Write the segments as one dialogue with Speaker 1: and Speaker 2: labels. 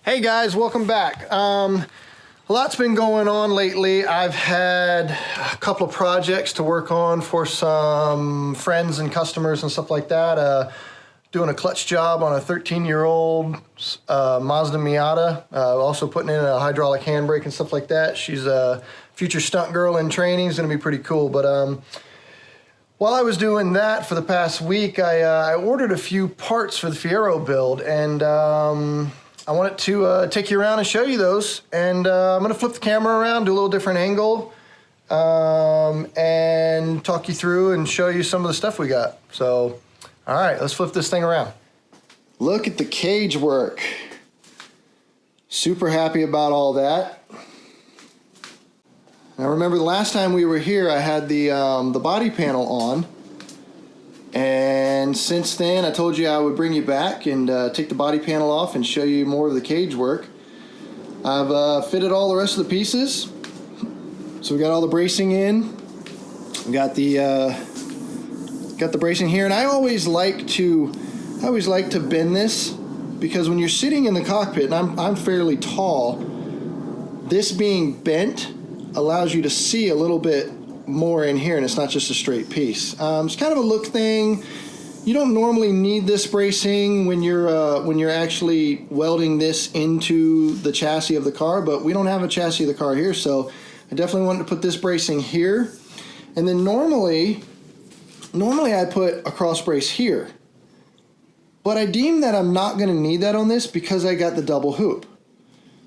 Speaker 1: Hey guys, welcome back. A lot's been going on lately. I've had a couple of projects to work on for some friends and customers and stuff like that. Doing a clutch job on a 13-year-old Mazda Miata. Also putting in a hydraulic handbrake and stuff like that. She's a future stunt girl in training. It's gonna be pretty cool. But while I was doing that for the past week, I ordered a few parts for the Fiero build, and I wanted to take you around and show you those. And I'm gonna flip the camera around, do a little different angle, and talk you through and show you some of the stuff we got. So, all right, let's flip this thing around. Look at the cage work. Super happy about all that. Now remember the last time we were here, I had the body panel on. And since then, I told you I would bring you back and take the body panel off and show you more of the cage work. I've fitted all the rest of the pieces. So we got all the bracing in. We got the bracing here, and I always like to bend this because when you're sitting in the cockpit, and I'm fairly tall, this being bent allows you to see a little bit more in here, and it's not just a straight piece. It's kind of a look thing. You don't normally need this bracing when you're actually welding this into the chassis of the car, but we don't have a chassis of the car here, so I definitely wanted to put this bracing here. And then normally I put a cross brace here, but I deem that I'm not going to need that on this because I got the double hoop.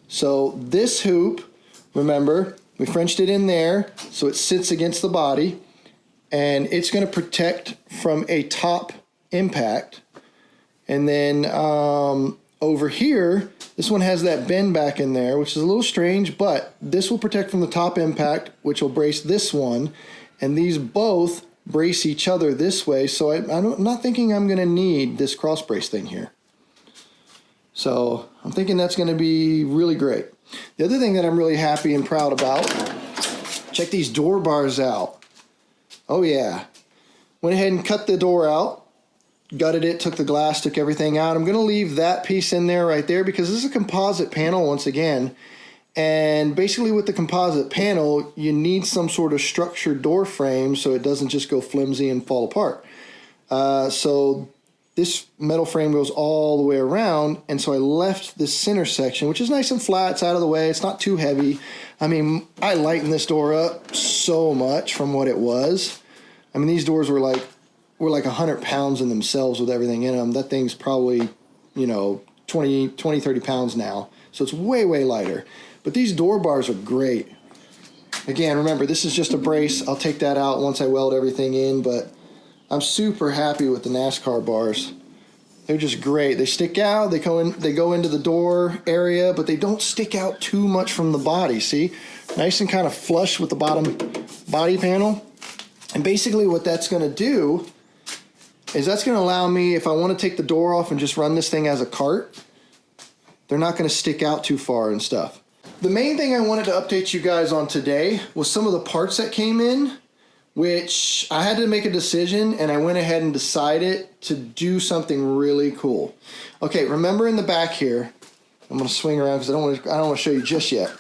Speaker 1: So this hoop, remember, we Frenched it in there so it sits against the body, and it's going to protect from a top impact. And then over here, this one has that bend back in there, which is a little strange, but this will protect from the top impact, which will brace this one, and these both brace each other this way, so I'm not thinking I'm going to need this cross brace thing here. So I'm thinking that's going to be really great. The other thing that I'm really happy and proud about, check these door bars out. Oh yeah. Went ahead and cut the door out, gutted it, took the glass, took everything out. I'm going to leave that piece in there right there because this is a composite panel once again. And basically with the composite panel, you need some sort of structured door frame so it doesn't just go flimsy and fall apart. So this metal frame goes all the way around, and so I left this center section, which is nice and flat. It's out of the way. It's not too heavy. I mean, I lightened this door up so much from what it was. I mean, these doors were like 100 pounds in themselves with everything in them. That thing's probably, 20, 30 pounds now. So it's way, way lighter. But these door bars are great. Again, remember, this is just a brace. I'll take that out once I weld everything in, but I'm super happy with the NASCAR bars. They're just great. They stick out, they go into the door area, but they don't stick out too much from the body, see? Nice and kind of flush with the bottom body panel. And basically what that's gonna do is that's gonna allow me, if I wanna take the door off and just run this thing as a cart, they're not gonna stick out too far and stuff. The main thing I wanted to update you guys on today was some of the parts that came in, which I had to make a decision, and I went ahead and decided to do something really cool. Okay, remember in the back here, I'm gonna swing around because I don't want to show you just yet.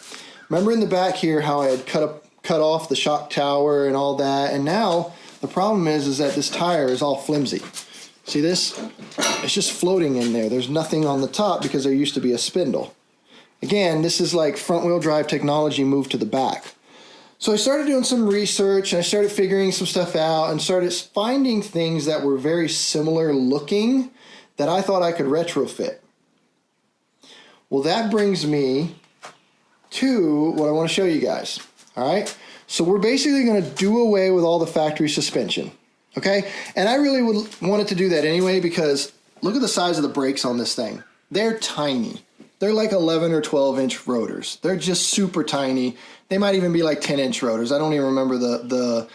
Speaker 1: Remember in the back here how I had cut off the shock tower and all that, and now the problem is that this tire is all flimsy. See this? It's just floating in there. There's nothing on the top because there used to be a spindle. Again, this is like front wheel drive technology moved to the back. So I started doing some research, and I started figuring some stuff out and started finding things that were very similar looking that I thought I could retrofit. Well, that brings me to what I want to show you guys. All right. So we're basically going to do away with all the factory suspension. Okay. And I really wanted to do that anyway, because look at the size of the brakes on this thing. They're tiny. They're like 11 or 12 inch rotors. They're just super tiny. They might even be like 10-inch rotors. I don't even remember the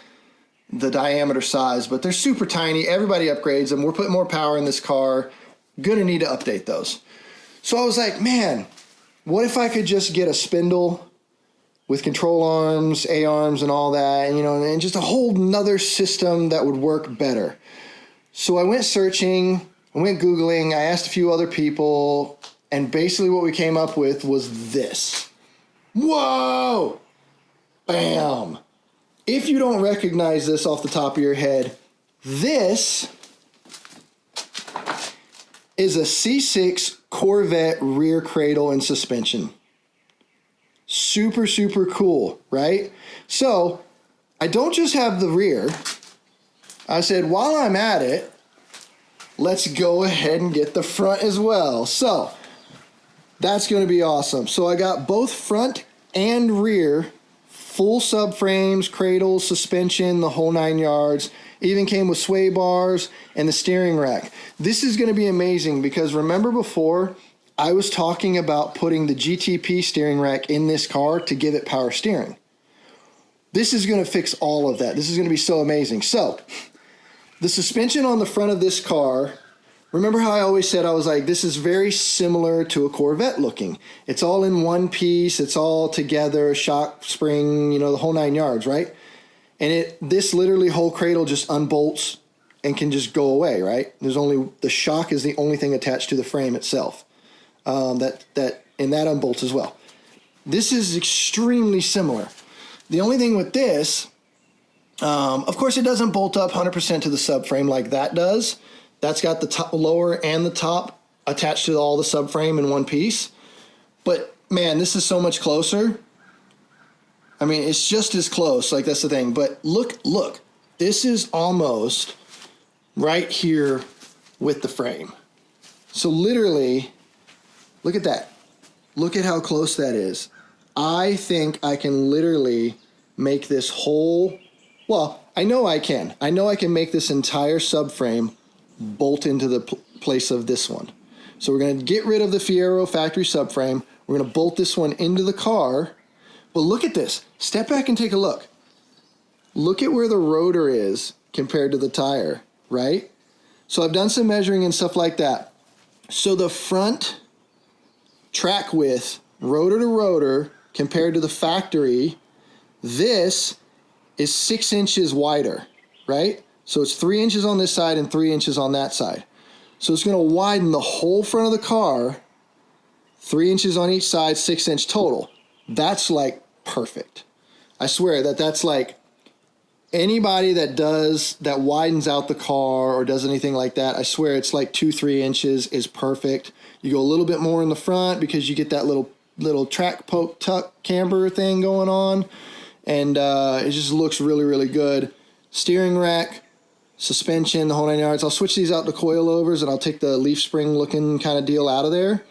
Speaker 1: diameter size, but they're super tiny. Everybody upgrades them. We're putting more power in this car. Gonna need to update those. So I was like, man, what if I could just get a spindle with control arms, A-arms, and all that, and just a whole nother system that would work better. So I went searching, I went Googling, I asked a few other people, And basically what we came up with was this. Whoa! Bam! If you don't recognize this off the top of your head, this is a C6 Corvette rear cradle and suspension. Super, super cool, right? So I don't just have the rear. I said, while I'm at it, let's go ahead and get the front as well. So that's going to be awesome. So I got both front and rear, full subframes, cradles, suspension, the whole 9 yards. Even came with sway bars and the steering rack. This is going to be amazing because remember before I was talking about putting the GTP steering rack in this car to give it power steering. This is going to fix all of that. This is going to be so amazing. So the suspension on the front of this car, remember how I always said, I was like, this is very similar to a Corvette looking. It's all in one piece. It's all together, shock, spring, you know, the whole 9 yards, right? And this literally whole cradle just unbolts and can just go away, right? There's only, the shock is the only thing attached to the frame itself. And that unbolts as well. This is extremely similar. The only thing with this, of course it doesn't bolt up 100% to the subframe like that does. That's got the top, lower and the top attached to all the subframe in one piece. But man, this is so much closer. I mean, it's just as close, like that's the thing. But look, this is almost right here with the frame. So literally, look at that. Look at how close that is. I think I can literally make this whole, well, I know I can. I know I can make this entire subframe bolt into the place of this one. So we're going to get rid of the Fiero factory subframe. We're going to bolt this one into the car. But look at this. Step back and take a look. Look at where the rotor is compared to the tire, right? So I've done some measuring and stuff like that. So the front track width, rotor to rotor, compared to the factory, this is 6 inches wider, right? So it's 3 inches on this side and 3 inches on that side. So it's going to widen the whole front of the car, 3 inches on each side, 6 inch total. That's like perfect. I swear that's like anybody that widens out the car or does anything like that, I swear it's like 2-3 inches is perfect. You go a little bit more in the front because you get that little track poke tuck camber thing going on, and it just looks really, really good. Steering rack, suspension, the whole 9 yards. I'll switch these out to coilovers and I'll take the leaf spring looking kind of deal out of there.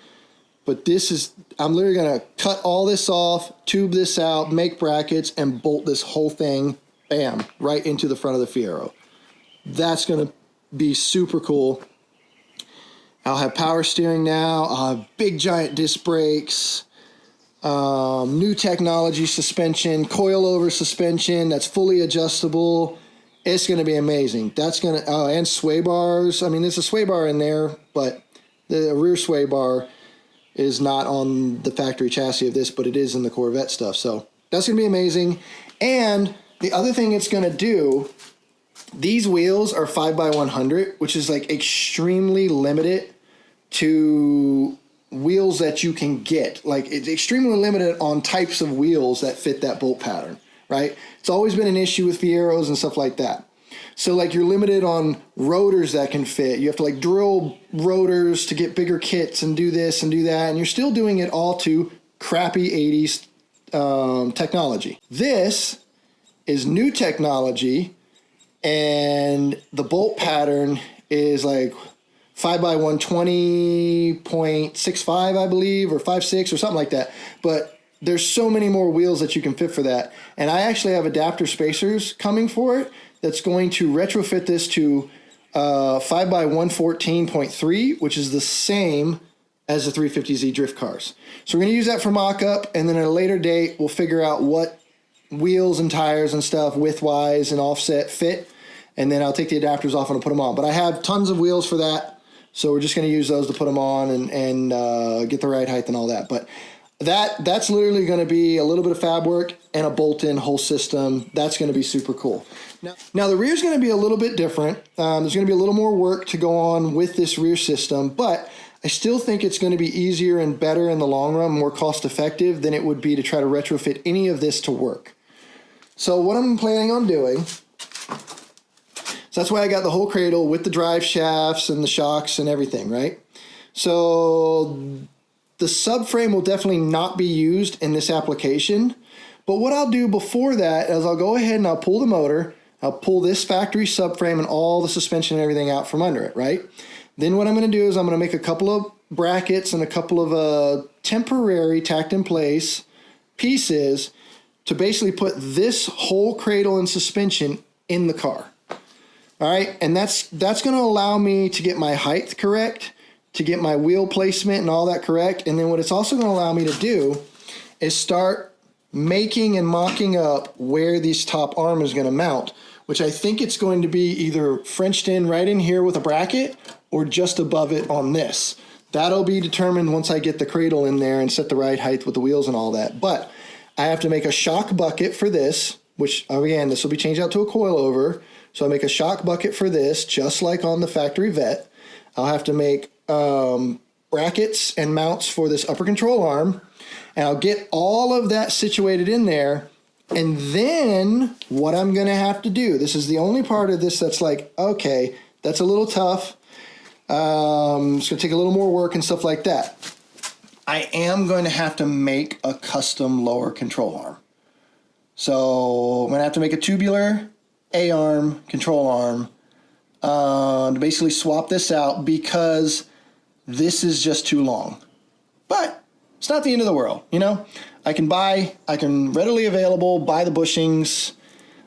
Speaker 1: But this is, I'm literally going to cut all this off, tube this out, make brackets, and bolt this whole thing, bam, right into the front of the Fiero. That's going to be super cool. I'll have power steering now. I'll have big giant disc brakes, new technology suspension, coilover suspension that's fully adjustable. It's going to be amazing. That's going to, and sway bars. I mean, there's a sway bar in there, but the rear sway bar is not on the factory chassis of this, but it is in the Corvette stuff. So that's going to be amazing. And the other thing it's going to do, these wheels are 5x100, which is like extremely limited to wheels that you can get. Like it's extremely limited on types of wheels that fit that bolt pattern, right? It's always been an issue with Fieros and stuff like that. So like you're limited on rotors that can fit. You have to like drill rotors to get bigger kits and do this and do that. And you're still doing it all to crappy 80s technology. This is new technology, and the bolt pattern is like 5x120.65, I believe, or 5.6 or something like that. But there's so many more wheels that you can fit for that. And I actually have adapter spacers coming for it that's going to retrofit this to 5x114.3, which is the same as the 350Z drift cars. So we're going to use that for mock-up, and then at a later date, we'll figure out what wheels and tires and stuff width-wise and offset fit, and then I'll take the adapters off and I'll put them on. But I have tons of wheels for that, so we're just going to use those to put them on and get the right height and all that. But that's literally going to be a little bit of fab work and a bolt-in whole system. That's going to be super cool. Now the rear is going to be a little bit different. There's going to be a little more work to go on with this rear system, but I still think it's going to be easier and better in the long run, more cost effective than it would be to try to retrofit any of this to work. So what I'm planning on doing, so that's why I got the whole cradle with the drive shafts and the shocks and everything, right? So the subframe will definitely not be used in this application. But what I'll do before that is I'll go ahead and I'll pull the motor, I'll pull this factory subframe and all the suspension and everything out from under it, right? Then what I'm going to do is I'm going to make a couple of brackets and a couple of temporary tacked in place pieces to basically put this whole cradle and suspension in the car. All right, and that's going to allow me to get my height correct, to get my wheel placement and all that correct. And then what it's also going to allow me to do is start making and mocking up where this top arm is going to mount, which I think it's going to be either Frenched in right in here with a bracket or just above it on this. That'll be determined once I get the cradle in there and set the right height with the wheels and all that. But I have to make a shock bucket for this, which again, this will be changed out to a coilover. So I make a shock bucket for this, just like on the factory Vette. I'll have to make brackets and mounts for this upper control arm. And I'll get all of that situated in there. And then what I'm going to have to do, this is the only part of this that's like, okay, that's a little tough. It's going to take a little more work and stuff like that. I am going to have to make a custom lower control arm. So I'm going to have to make a tubular A-arm control arm to basically swap this out because this is just too long. But it's not the end of the world, you know? I can readily available, buy the bushings,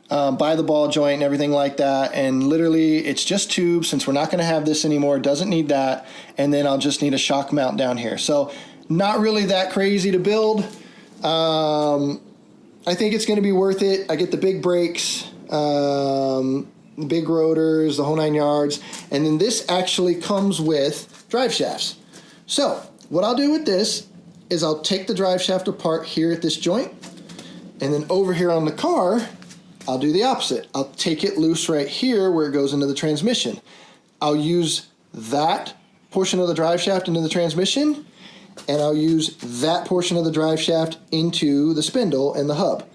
Speaker 1: buy the ball joint and everything like that, and literally it's just tubes since we're not going to have this anymore. It doesn't need that, and then I'll just need a shock mount down here. So not really that crazy to build. I think it's going to be worth it. I get the big brakes, big rotors, the whole 9 yards, and then this actually comes with drive shafts. So what I'll do with this is I'll take the drive shaft apart here at this joint, and then over here on the car, I'll do the opposite. I'll take it loose right here where it goes into the transmission. I'll use that portion of the drive shaft into the transmission, and I'll use that portion of the drive shaft into the spindle and the hub.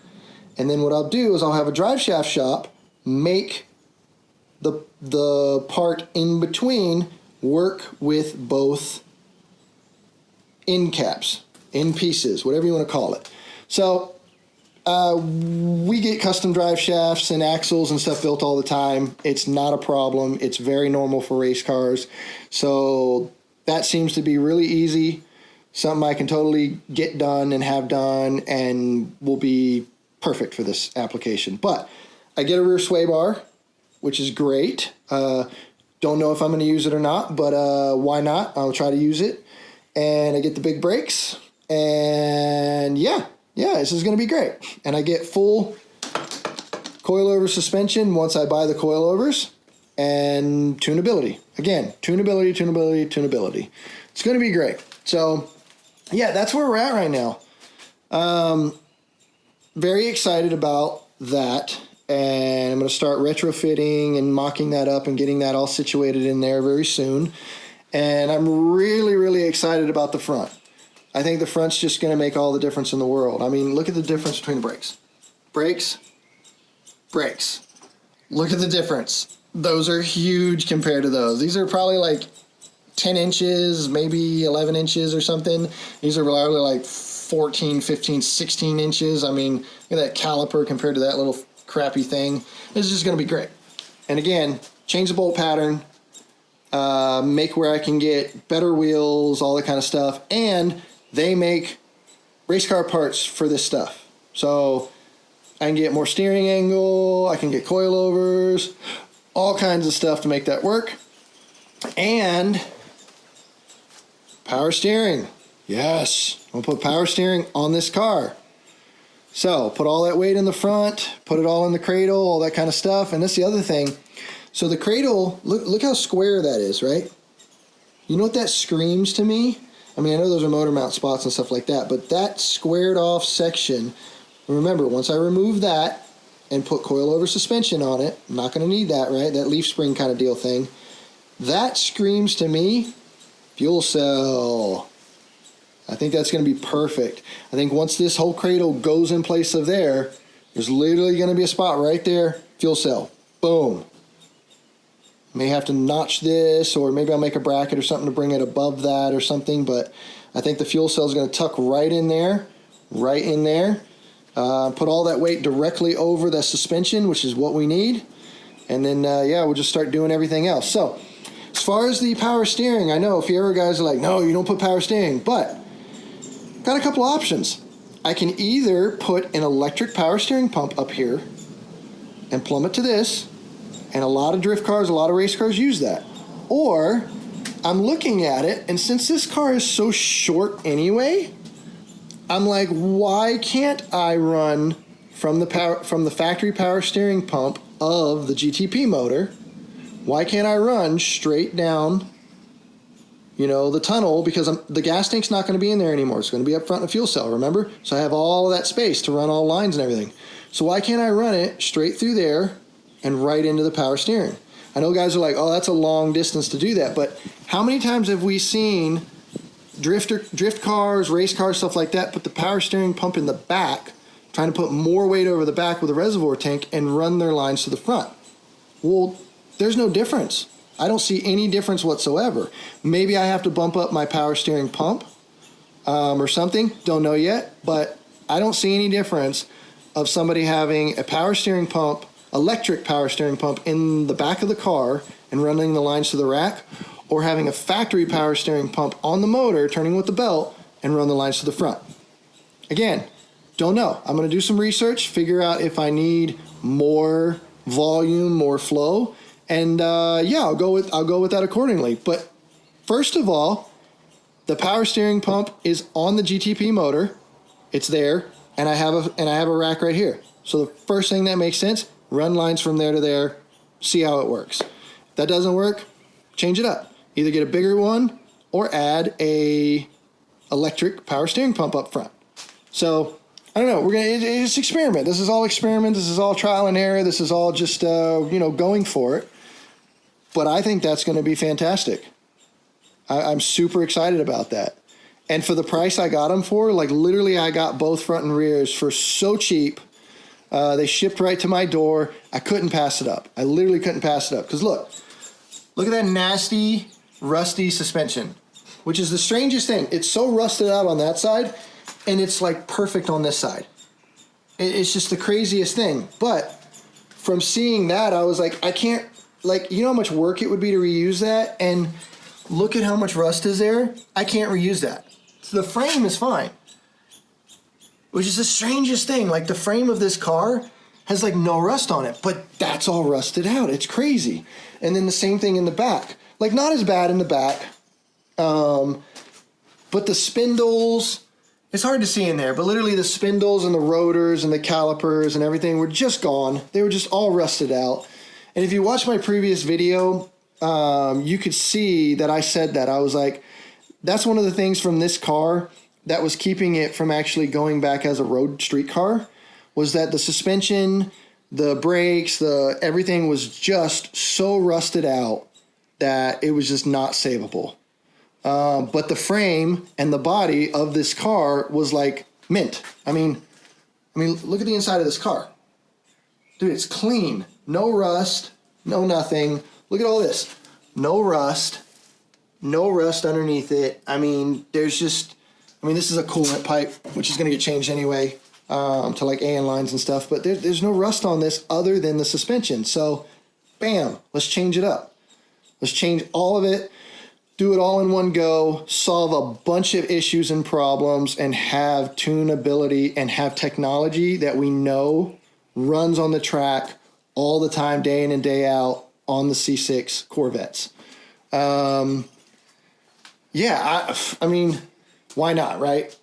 Speaker 1: And then what I'll do is I'll have a drive shaft shop make the part in between work with both end caps, end pieces, whatever you want to call it. So we get custom drive shafts and axles and stuff built all the time. It's not a problem. It's very normal for race cars. So that seems to be really easy. Something I can totally get done and have done and will be perfect for this application. But I get a rear sway bar, which is great. Don't know if I'm going to use it or not, but why not? I'll try to use it. And I get the big brakes. And yeah, this is going to be great. And I get full coilover suspension once I buy the coilovers. And tunability. Again, tunability. It's going to be great. So yeah, that's where we're at right now. Very excited about that. And I'm going to start retrofitting and mocking that up and getting that all situated in there very soon. And I'm really, really excited about the front. I think the front's just going to make all the difference in the world. I mean, look at the difference between the brakes. Brakes. Look at the difference. Those are huge compared to those. These are probably like 10 inches, maybe 11 inches or something. These are probably like 14, 15, 16 inches. I mean, look at that caliper compared to that little crappy thing. This is just going to be great. And again, change the bolt pattern, make where I can get better wheels, all that kind of stuff. And they make race car parts for this stuff. So I can get more steering angle, I can get coilovers, all kinds of stuff to make that work. And power steering. Yes, I'll put power steering on this car. So put all that weight in the front, put it all in the cradle, all that kind of stuff. And that's the other thing. So the cradle, look how square that is, right? You know what that screams to me? I mean, I know those are motor mount spots and stuff like that, but that squared off section, remember, once I remove that and put coilover suspension on it, I'm not going to need that, right? That leaf spring kind of deal thing. That screams to me Fuel cell. I think that's going to be perfect. I think once this whole cradle goes in place of there, there's literally going to be a spot right there. Fuel cell. Boom. May have to notch this, or maybe I'll make a bracket or something to bring it above that or something, but I think the fuel cell is going to tuck right in there, right in there. Put all that weight directly over the suspension, which is what we need. And then, yeah, we'll just start doing everything else. So, as far as the power steering, I know Fiero guys are like, no, you don't put power steering, but got a couple options. I can either put an electric power steering pump up here and plumb it to this, and a lot of drift cars, a lot of race cars use that. Or I'm looking at it, and since this car is so short anyway, I'm like, why can't I run from the factory power steering pump of the GTP motor? Why can't I run straight down, the tunnel, because the gas tank's not going to be in there anymore. It's going to be up front in the fuel cell, remember? So I have all that space to run all lines and everything. So why can't I run it straight through there and right into the power steering? I know guys are like, oh, that's a long distance to do that, but how many times have we seen drift cars, race cars, stuff like that, put the power steering pump in the back, trying to put more weight over the back with a reservoir tank and run their lines to the front? Well, there's no difference. I don't see any difference whatsoever. Maybe I have to bump up my power steering pump or something. Don't know yet, but I don't see any difference of somebody having a power steering pump, electric power steering pump in the back of the car and running the lines to the rack, or having a factory power steering pump on the motor, turning with the belt, and run the lines to the front. Again, don't know. I'm going to do some research, figure out if I need more volume, more flow, and yeah, I'll go with that accordingly. But first of all, the power steering pump is on the GTP motor. It's there, and I have a rack right here. So the first thing that makes sense, run lines from there to there, see how it works. If that doesn't work, change it up. Either get a bigger one or add a electric power steering pump up front. So I don't know. It's experiment. This is all experiment. This is all trial and error. This is all just going for it. But I think that's going to be fantastic. I'm super excited about that. And for the price I got them for, like literally I got both front and rears for so cheap. They shipped right to my door. I couldn't pass it up. I literally couldn't pass it up. Because look at that nasty, rusty suspension, which is the strangest thing. It's so rusted out on that side, and it's like perfect on this side. It's just the craziest thing. But from seeing that, I was like, I can't, how much work it would be to reuse that? And look at how much rust is there. I can't reuse that. So the frame is fine, which is the strangest thing. Like the frame of this car has like no rust on it, but that's all rusted out. It's crazy. And then the same thing in the back. Like not as bad in the back, but the spindles, it's hard to see in there, but literally the spindles and the rotors and the calipers and everything were just gone. They were just all rusted out. And if you watch my previous video, you could see that I said that. I was like, that's one of the things from this car that was keeping it from actually going back as a road street car, was that the suspension, the brakes, everything was just so rusted out that it was just not savable. But the frame and the body of this car was like mint. I mean, look at the inside of this car. Dude, it's clean. No rust, no nothing. Look at all this. No rust underneath it. This is a coolant pipe, which is going to get changed anyway to like AN lines and stuff. But there's no rust on this other than the suspension. So, bam, let's change it up. Let's change all of it, do it all in one go, solve a bunch of issues and problems, and have tunability and have technology that we know runs on the track all the time, day in and day out on the C6 Corvettes. Why not, right?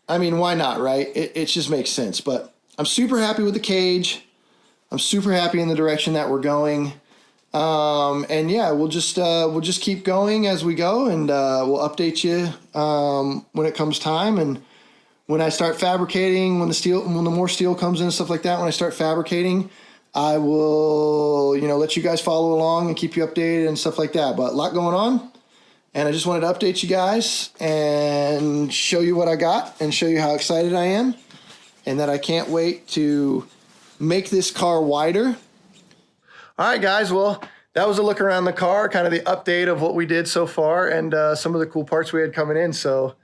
Speaker 1: Why not, right? It just makes sense. But I'm super happy with the cage. I'm super happy in the direction that we're going. We'll just keep going as we go, and we'll update you when it comes time. And when I start fabricating, when the more steel comes in and stuff like that, when I start fabricating, I will, let you guys follow along and keep you updated and stuff like that. But a lot going on. And I just wanted to update you guys and show you what I got and show you how excited I am and that I can't wait to make this car wider. All right, guys, well, that was a look around the car, kind of the update of what we did so far and some of the cool parts we had coming in. So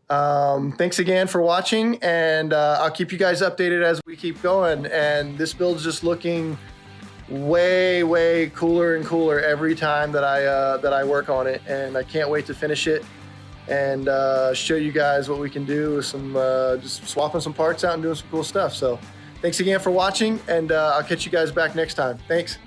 Speaker 1: thanks again for watching, and I'll keep you guys updated as we keep going. And this build's just looking way cooler and cooler every time that I work on it, and I can't wait to finish it and show you guys what we can do with some just swapping some parts out and doing some cool stuff. So thanks again for watching, and I'll catch you guys back next time. Thanks.